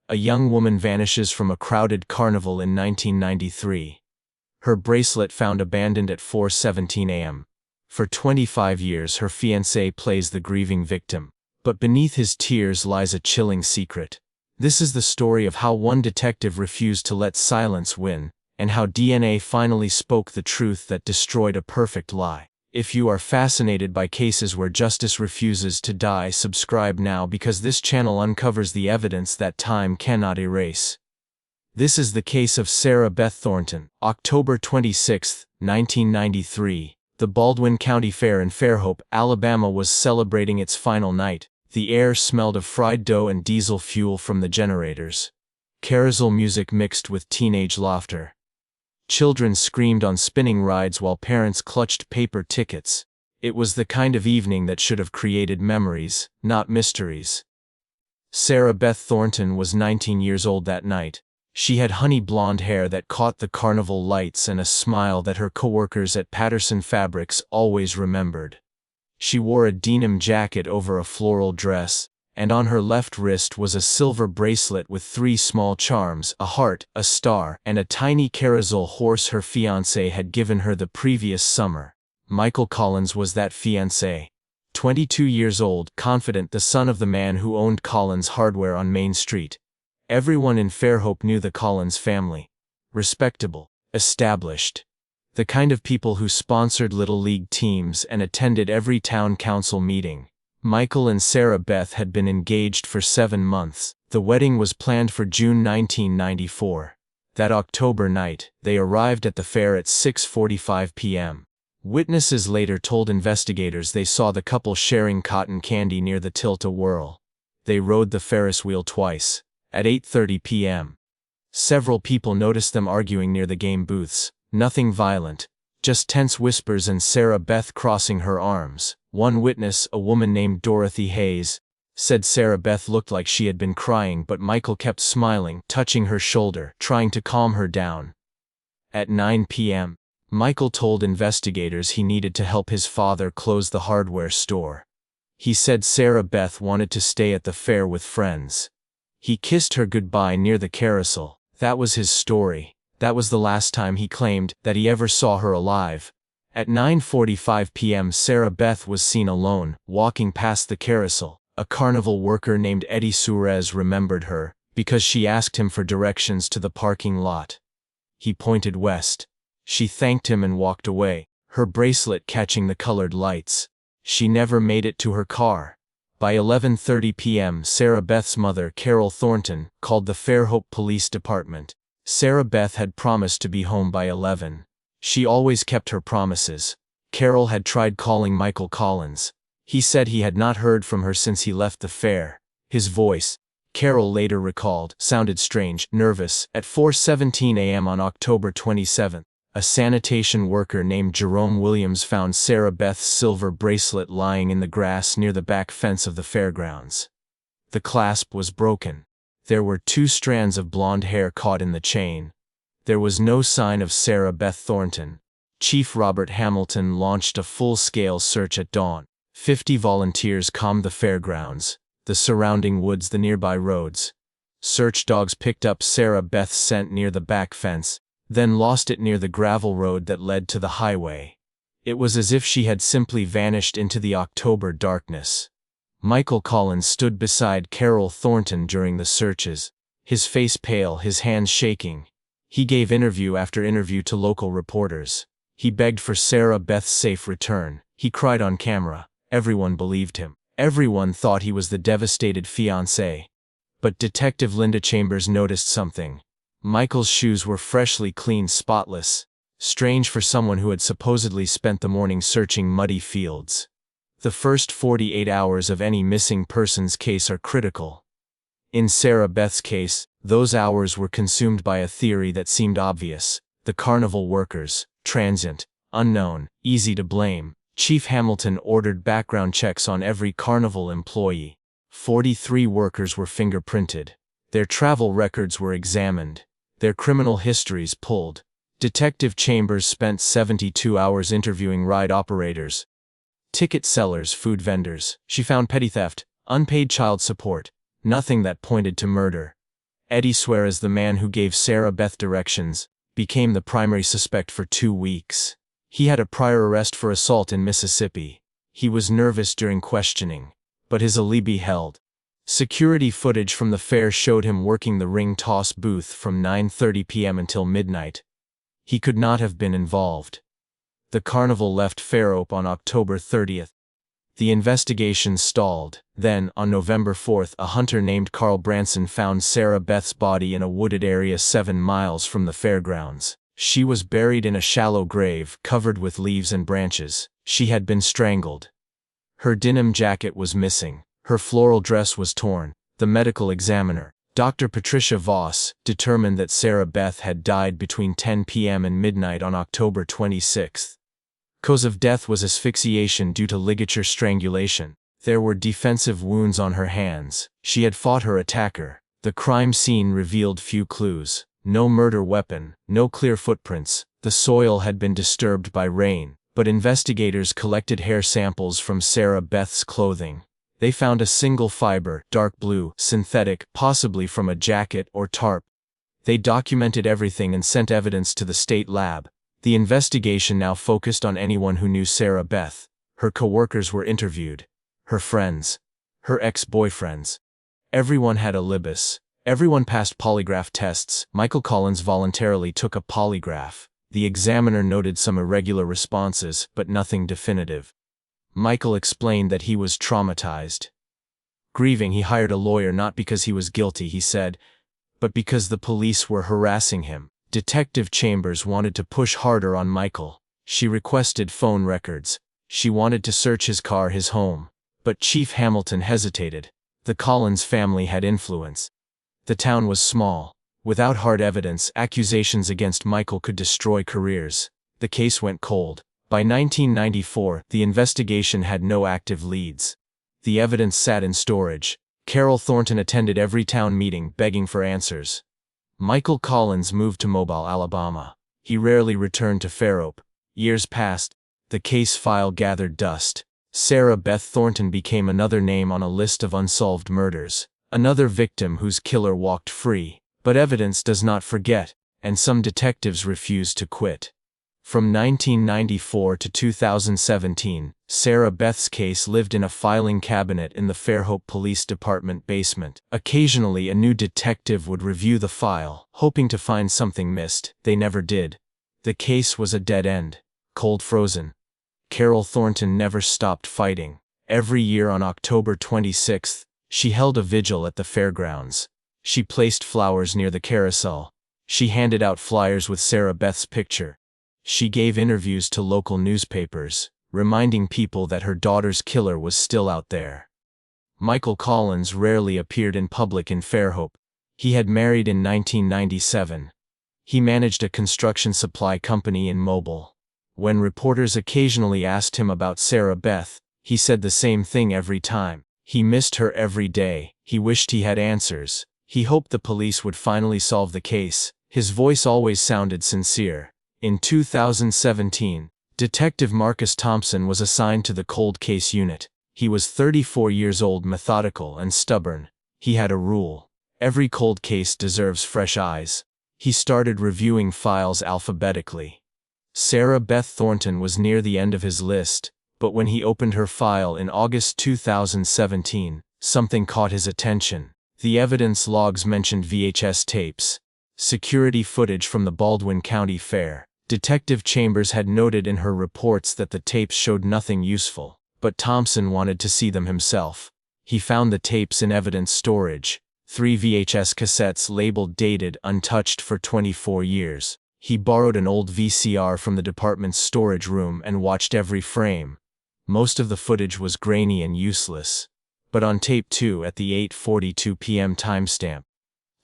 A young woman vanishes from a crowded carnival in 1993. Her bracelet found abandoned at 4:17 a.m. For 25 years her fiancé plays the grieving victim. But beneath his tears lies a chilling secret. This is the story of how one detective refused to let silence win, and how DNA finally spoke the truth that destroyed a perfect lie. If you are fascinated by cases where justice refuses to die, subscribe now, because this channel uncovers the evidence that time cannot erase. This is the case of Sarah Beth Thornton. October 26, 1993. The Baldwin County Fair in Fairhope, Alabama was celebrating its final night. The air smelled of fried dough and diesel fuel from the generators. Carousel music mixed with teenage laughter. Children screamed on spinning rides while parents clutched paper tickets. It was the kind of evening that should have created memories, not mysteries. Sarah Beth Thornton was 19 years old that night. She had honey blonde hair that caught the carnival lights and a smile that her coworkers at Patterson Fabrics always remembered. She wore a denim jacket over a floral dress, and on her left wrist was a silver bracelet with 3 small charms, a heart, a star, and a tiny carousel horse her fiancé had given her the previous summer. Michael Collins was that fiancé. 22 years old, confident, the son of the man who owned Collins Hardware on Main Street. Everyone in Fairhope knew the Collins family. Respectable, established. The kind of people who sponsored Little League teams and attended every town council meeting. Michael and Sarah Beth had been engaged for 7 months. The wedding was planned for June 1994. That October night, they arrived at the fair at 6:45 p.m. Witnesses later told investigators they saw the couple sharing cotton candy near the tilt-a-whirl. They rode the Ferris wheel twice. At 8:30 p.m. Several people noticed them arguing near the game booths. Nothing violent, just tense whispers and Sarah Beth crossing her arms. One witness, a woman named Dorothy Hayes, said Sarah Beth looked like she had been crying, but Michael kept smiling, touching her shoulder, trying to calm her down. At 9 p.m., Michael told investigators he needed to help his father close the hardware store. He said Sarah Beth wanted to stay at the fair with friends. He kissed her goodbye near the carousel. That was his story. That was the last time he claimed that he ever saw her alive. At 9:45 p.m. Sarah Beth was seen alone, walking past the carousel. A carnival worker named Eddie Suarez remembered her, because she asked him for directions to the parking lot. He pointed west. She thanked him and walked away, her bracelet catching the colored lights. She never made it to her car. By 11:30 p.m. Sarah Beth's mother, Carol Thornton, called the Fairhope Police Department. Sarah Beth had promised to be home by 11. She always kept her promises. Carol had tried calling Michael Collins. He said he had not heard from her since he left the fair. His voice, Carol later recalled, sounded strange, nervous. At 4:17 a.m. on October 27, a sanitation worker named Jerome Williams found Sarah Beth's silver bracelet lying in the grass near the back fence of the fairgrounds. The clasp was broken. There were 2 strands of blonde hair caught in the chain. There was no sign of Sarah Beth Thornton. Chief Robert Hamilton launched a full-scale search at dawn. 50 volunteers combed the fairgrounds, the surrounding woods, the nearby roads. Search dogs picked up Sarah Beth's scent near the back fence, then lost it near the gravel road that led to the highway. It was as if she had simply vanished into the October darkness. Michael Collins stood beside Carol Thornton during the searches, his face pale, his hands shaking. He gave interview after interview to local reporters. He begged for Sarah Beth's safe return. He cried on camera. Everyone believed him. Everyone thought he was the devastated fiancé. But Detective Linda Chambers noticed something. Michael's shoes were freshly cleaned, spotless. Strange for someone who had supposedly spent the morning searching muddy fields. The first 48 hours of any missing persons case are critical. In Sarah Beth's case, those hours were consumed by a theory that seemed obvious. The carnival workers, transient, unknown, easy to blame. Chief Hamilton ordered background checks on every carnival employee. 43 workers were fingerprinted. Their travel records were examined. Their criminal histories pulled. Detective Chambers spent 72 hours interviewing ride operators, ticket sellers, food vendors. She found petty theft, unpaid child support, nothing that pointed to murder. Eddie Suarez, the man who gave Sarah Beth directions, became the primary suspect for 2 weeks. He had a prior arrest for assault in Mississippi. He was nervous during questioning, but his alibi held. Security footage from the fair showed him working the ring toss booth from 9:30 p.m. until midnight. He could not have been involved. The carnival left Fair Ope on October 30th. The investigation stalled. Then, on November 4th, a hunter named Carl Branson found Sarah Beth's body in a wooded area 7 miles from the fairgrounds. She was buried in a shallow grave covered with leaves and branches. She had been strangled. Her denim jacket was missing. Her floral dress was torn. The medical examiner, Dr. Patricia Voss, determined that Sarah Beth had died between 10 p.m. and midnight on October 26th. Cause of death was asphyxiation due to ligature strangulation. There were defensive wounds on her hands. She had fought her attacker. The crime scene revealed few clues. No murder weapon, no clear footprints. The soil had been disturbed by rain, but investigators collected hair samples from Sarah Beth's clothing. They found a single fiber, dark blue, synthetic, possibly from a jacket or tarp. They documented everything and sent evidence to the state lab. The investigation now focused on anyone who knew Sarah Beth. Her coworkers were interviewed. Her friends. Her ex-boyfriends. Everyone had alibis. Everyone passed polygraph tests. Michael Collins voluntarily took a polygraph. The examiner noted some irregular responses, but nothing definitive. Michael explained that he was traumatized. Grieving, he hired a lawyer not because he was guilty, he said, but because the police were harassing him. Detective Chambers wanted to push harder on Michael. She requested phone records. She wanted to search his car, his home. But Chief Hamilton hesitated. The Collins family had influence. The town was small. Without hard evidence, accusations against Michael could destroy careers. The case went cold. By 1994, the investigation had no active leads. The evidence sat in storage. Carol Thornton attended every town meeting, begging for answers. Michael Collins moved to Mobile, Alabama. He rarely returned to Fair Ope. Years passed. The case file gathered dust. Sarah Beth Thornton became another name on a list of unsolved murders. Another victim whose killer walked free. But evidence does not forget, and some detectives refused to quit. From 1994 to 2017, Sarah Beth's case lived in a filing cabinet in the Fairhope Police Department basement. Occasionally, a new detective would review the file, hoping to find something missed. They never did. The case was a dead end, cold frozen. Carol Thornton never stopped fighting. Every year on October 26th, she held a vigil at the fairgrounds. She placed flowers near the carousel. She handed out flyers with Sarah Beth's picture. She gave interviews to local newspapers, reminding people that her daughter's killer was still out there. Michael Collins rarely appeared in public in Fairhope. He had married in 1997. He managed a construction supply company in Mobile. When reporters occasionally asked him about Sarah Beth, he said the same thing every time. He missed her every day. He wished he had answers. He hoped the police would finally solve the case. His voice always sounded sincere. In 2017, Detective Marcus Thompson was assigned to the cold case unit. He was 34 years old, methodical and stubborn. He had a rule. Every cold case deserves fresh eyes. He started reviewing files alphabetically. Sarah Beth Thornton was near the end of his list, but when he opened her file in August 2017, something caught his attention. The evidence logs mentioned VHS tapes. Security footage from the Baldwin County Fair. Detective Chambers had noted in her reports that the tapes showed nothing useful, but Thompson wanted to see them himself. He found the tapes in evidence storage. 3 VHS cassettes labeled dated, untouched for 24 years. He borrowed an old VCR from the department's storage room and watched every frame. Most of the footage was grainy and useless. But on tape 2 at the 8:42 p.m. timestamp,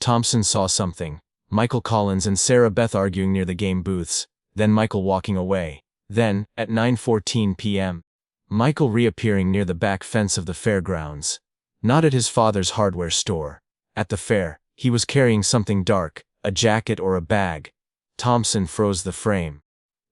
Thompson saw something. Michael Collins and Sarah Beth arguing near the game booths, then Michael walking away. Then, at 9:14 p.m., Michael reappearing near the back fence of the fairgrounds. Not at his father's hardware store. At the fair, he was carrying something dark, a jacket or a bag. Thompson froze the frame.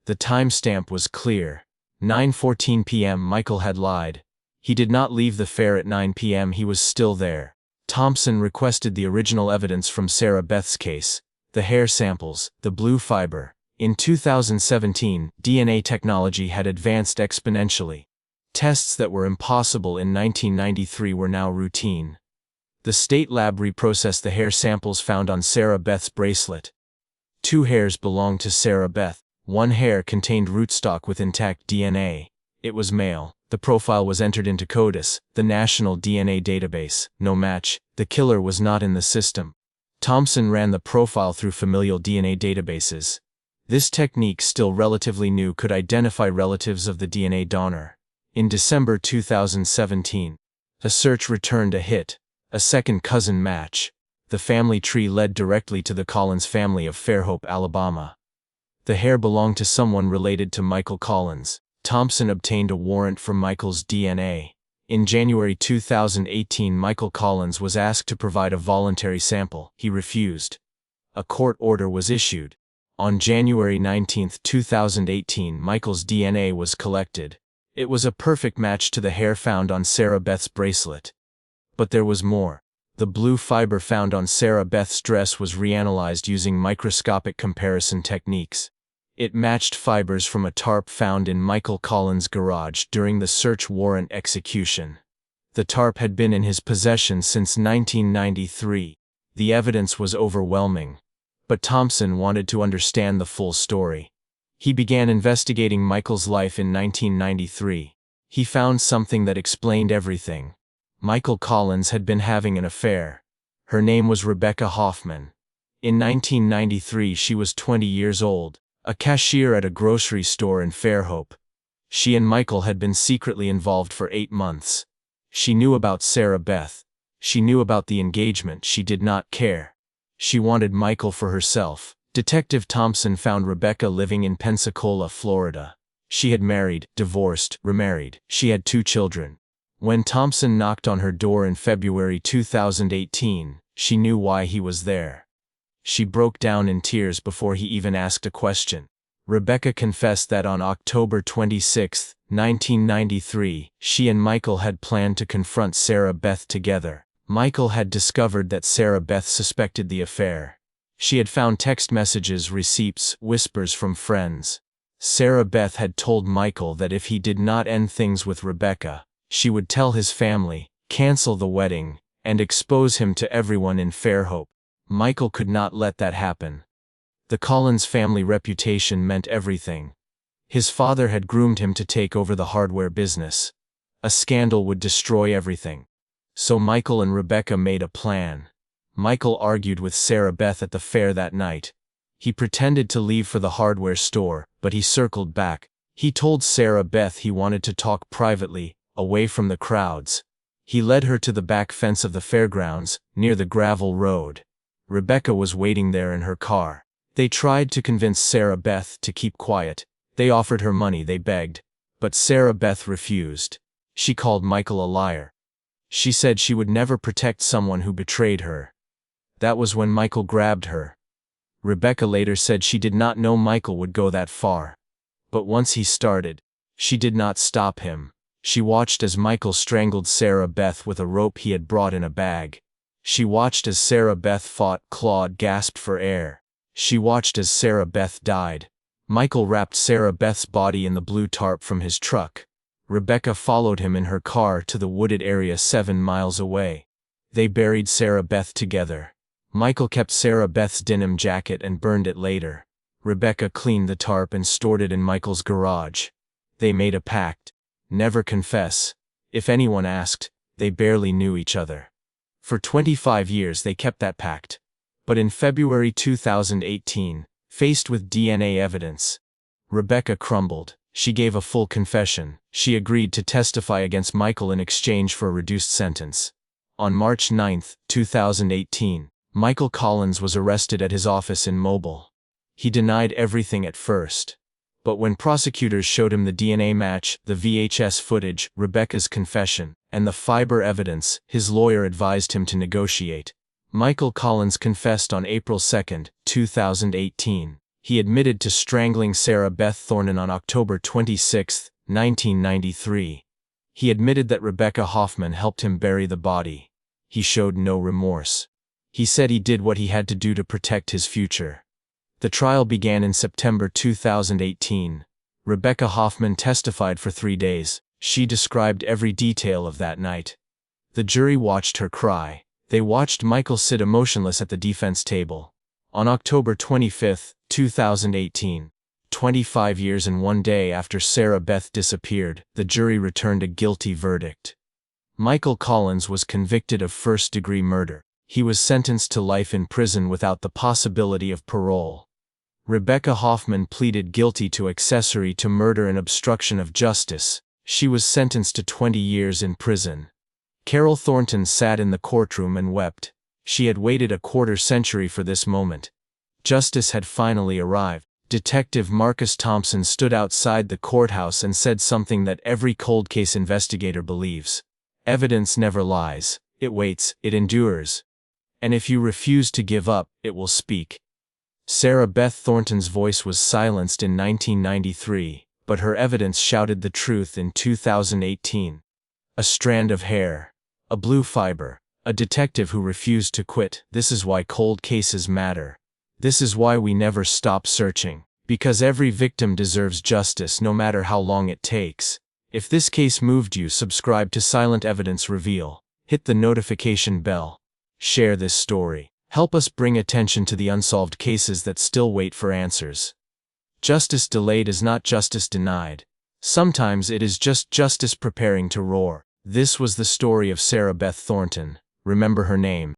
The timestamp was clear. 9:14 p.m. Michael had lied. He did not leave the fair at 9 p.m. He was still there. Thompson requested the original evidence from Sarah Beth's case, the hair samples, the blue fiber. In 2017, DNA technology had advanced exponentially. Tests that were impossible in 1993 were now routine. The state lab reprocessed the hair samples found on Sarah Beth's bracelet. 2 hairs belonged to Sarah Beth. 1 hair contained rootstock with intact DNA. It was male. The profile was entered into CODIS, the national DNA database. No match. The killer was not in the system. Thompson ran the profile through familial DNA databases. This technique, still relatively new, could identify relatives of the DNA donor. In December 2017, a search returned a hit, a second cousin match. The family tree led directly to the Collins family of Fairhope, Alabama. The hair belonged to someone related to Michael Collins. Thompson obtained a warrant for Michael's DNA. In January 2018, Michael Collins was asked to provide a voluntary sample. He refused. A court order was issued. On January 19, 2018, Michael's DNA was collected. It was a perfect match to the hair found on Sarah Beth's bracelet. But there was more. The blue fiber found on Sarah Beth's dress was reanalyzed using microscopic comparison techniques. It matched fibers from a tarp found in Michael Collins' garage during the search warrant execution. The tarp had been in his possession since 1993. The evidence was overwhelming. But Thompson wanted to understand the full story. He began investigating Michael's life in 1993. He found something that explained everything. Michael Collins had been having an affair. Her name was Rebecca Hoffman. In 1993, she was 20 years old, a cashier at a grocery store in Fairhope. She and Michael had been secretly involved for 8 months. She knew about Sarah Beth. She knew about the engagement. She did not care. She wanted Michael for herself. Detective Thompson found Rebecca living in Pensacola, Florida. She had married, divorced, remarried. She had 2 children. When Thompson knocked on her door in February 2018, she knew why he was there. She broke down in tears before he even asked a question. Rebecca confessed that on October 26, 1993, she and Michael had planned to confront Sarah Beth together. Michael had discovered that Sarah Beth suspected the affair. She had found text messages, receipts, whispers from friends. Sarah Beth had told Michael that if he did not end things with Rebecca, she would tell his family, cancel the wedding, and expose him to everyone in Fairhope. Michael could not let that happen. The Collins family reputation meant everything. His father had groomed him to take over the hardware business. A scandal would destroy everything. So Michael and Rebecca made a plan. Michael argued with Sarah Beth at the fair that night. He pretended to leave for the hardware store, but he circled back. He told Sarah Beth he wanted to talk privately, away from the crowds. He led her to the back fence of the fairgrounds, near the gravel road. Rebecca was waiting there in her car. They tried to convince Sarah Beth to keep quiet. They offered her money, they begged. But Sarah Beth refused. She called Michael a liar. She said she would never protect someone who betrayed her. That was when Michael grabbed her. Rebecca later said she did not know Michael would go that far. But once he started, she did not stop him. She watched as Michael strangled Sarah Beth with a rope he had brought in a bag. She watched as Sarah Beth fought, clawed, gasped for air. She watched as Sarah Beth died. Michael wrapped Sarah Beth's body in the blue tarp from his truck. Rebecca followed him in her car to the wooded area 7 miles away. They buried Sarah Beth together. Michael kept Sarah Beth's denim jacket and burned it later. Rebecca cleaned the tarp and stored it in Michael's garage. They made a pact. Never confess. If anyone asked, they barely knew each other. For 25 years they kept that pact. But in February 2018, faced with DNA evidence, Rebecca crumbled. She gave a full confession. She agreed to testify against Michael in exchange for a reduced sentence. On March 9, 2018, Michael Collins was arrested at his office in Mobile. He denied everything at first. But when prosecutors showed him the DNA match, the VHS footage, Rebecca's confession, and the fiber evidence, his lawyer advised him to negotiate. Michael Collins confessed on April 2, 2018. He admitted to strangling Sarah Beth Thornton on October 26, 1993. He admitted that Rebecca Hoffman helped him bury the body. He showed no remorse. He said he did what he had to do to protect his future. The trial began in September 2018. Rebecca Hoffman testified for 3 days. She described every detail of that night. The jury watched her cry. They watched Michael sit emotionless at the defense table. On October 25, 2018, 25 years and 1 day after Sarah Beth disappeared, the jury returned a guilty verdict. Michael Collins was convicted of first-degree murder. He was sentenced to life in prison without the possibility of parole. Rebecca Hoffman pleaded guilty to accessory to murder and obstruction of justice. She was sentenced to 20 years in prison. Carol Thornton sat in the courtroom and wept. She had waited a quarter-century for this moment. Justice had finally arrived. Detective Marcus Thompson stood outside the courthouse and said something that every cold case investigator believes. Evidence never lies. It waits, it endures. And if you refuse to give up, it will speak. Sarah Beth Thornton's voice was silenced in 1993, but her evidence shouted the truth in 2018. A strand of hair. A blue fiber. A detective who refused to quit. This is why cold cases matter. This is why we never stop searching. Because every victim deserves justice no matter how long it takes. If this case moved you, subscribe to Silent Evidence Reveal. Hit the notification bell. Share this story. Help us bring attention to the unsolved cases that still wait for answers. Justice delayed is not justice denied. Sometimes it is just justice preparing to roar. This was the story of Sarah Beth Thornton. Remember her name.